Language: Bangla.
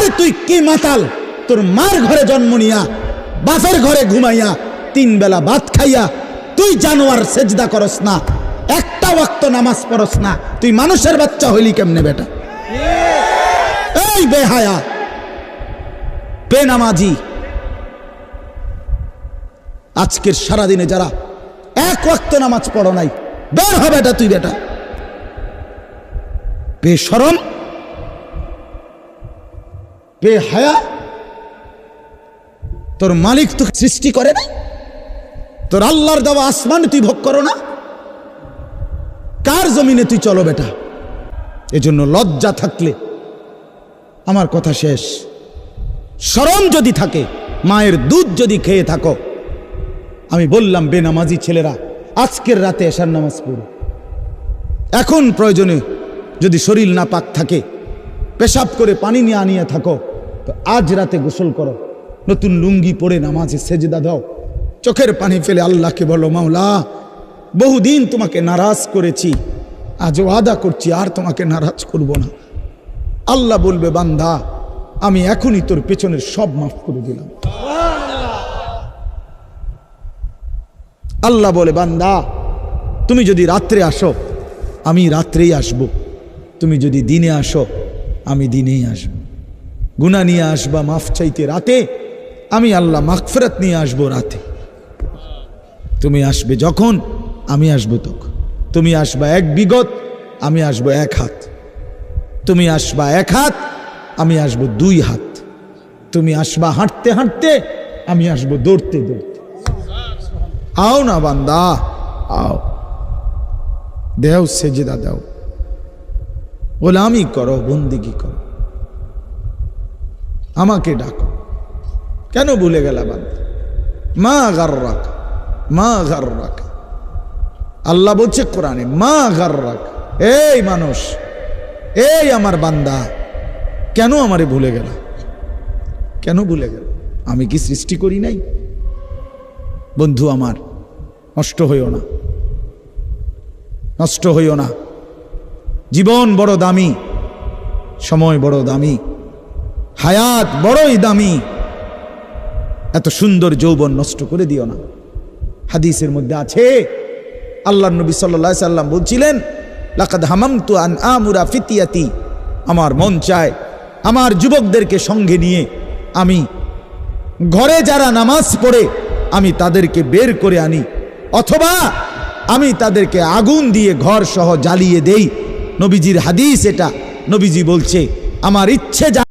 আরে তুই কি মাতাল, তোর মার ঘরে জন্ম নিয়া বাপের ঘরে ঘুমাইয়া 3 বেলা ভাত খাইয়া তুই জানোয়ার সেজদা করস না, একটা ওয়াক্ত নামাজ পড়স না, তুই মানুষের বাচ্চা হইলি কেমনে বেটা? এই বেহায়া বেনামাজি, আজকের সারাদিনে যারা 1 ওয়াক্ত নামাজ পড়ো নাই, বের হবে এটা তুই বেটা। বেশরম, বেহায়া, তোর মালিক তোকে সৃষ্টি করে না? তোর আল্লাহর দেওয়া আসমান তুই ভোগ করো না? কার জমিনে তুই চলো বেটা? এজন্য লজ্জা থাকলে, আমার কথা শেষ, শরম যদি থাকে, মায়ের দুধ যদি খেয়ে থাকো, আমি বললাম বেনামাজি ছেলেরা আজকের রাতে এশার নামাজ পড়ো। এখন প্রয়োজনে যদি শরীর না পাক থাকে, পেশাব করে পানি নিয়ে আনিয়ে থাকো, তো আজ রাতে গোসল করো, নতুন লুঙ্গি পরে নামাজে সেজদা দাও, চোখের পানি ফেলে আল্লাহকে বলো, মাওলা বহুদিন তোমাকে নারাজ করেছি, আজ ওয়াদা করছি আর তোমাকে নারাজ করব না। আল্লাহ বলবে, বান্দা আমি এখনই তোর পেছনের সব মাফ করে দিলাম। আল্লাহ বলে, বান্দা তুমি যদি রাত্রে আসো আমি রাত্রেই আসব, তুমি যদি দিনে আসো আমি দিনেই আসব। গুনাহ নিয়ে আসবা মাফ চাইতে রাতে, আমি আল্লাহ মাগফিরাত নিয়ে আসবো রাতে। তুমি আসবে যখন, আমি আসবো তখন। তুমি আসবা 1 বিগত, আমি আসবো 1 হাত। তুমি আসবা 1 হাত, আমি আসবো 2 হাত। তুমি আসবা হাঁটতে হাঁটতে, আমি আসবো দৌড়তে দৌড়তে। আও না বান্দা, আও, দেও সেজদা দাও, গোলামি করো, বন্দিগি করো, আমাকে ডাকো। কেন ভুলে গেলা বান্দা? মা গাররাক, মা গাররাক। আল্লাহ বলছে কোরআনে, মা গাররাক। এই মানুষ, এই আমার বান্দা, কেন আমারে ভুলে গেল? কেন ভুলে গেল? আমি কি সৃষ্টি করি নাই? বন্ধু আমার, নষ্ট হইও না, নষ্ট হইও না। জীবন বড় দামি, সময় বড় দামি, হায়াত বড়ই দামি। এত সুন্দর যৌবন নষ্ট করে দিও না। হাদিসের মধ্যে আছে, আল্লাহর নবী সাল্লাল্লাহু আলাইহি সাল্লাম বলছিলেন, লাকাদ হামামতু আন আমুরা ফিতিয়াতি, আমার মন চায় আমার যুবকদেরকে সঙ্গে নিয়ে আমি ঘরে যারা নামাজ পড়ে আমি তাদেরকে বের করে আনি, অথবা আমি তাদেরকে আগুন দিয়ে ঘর সহ জ্বালিয়ে দেই। নবীজির হাদিস এটা। নবীজি বলছে, আমার ইচ্ছে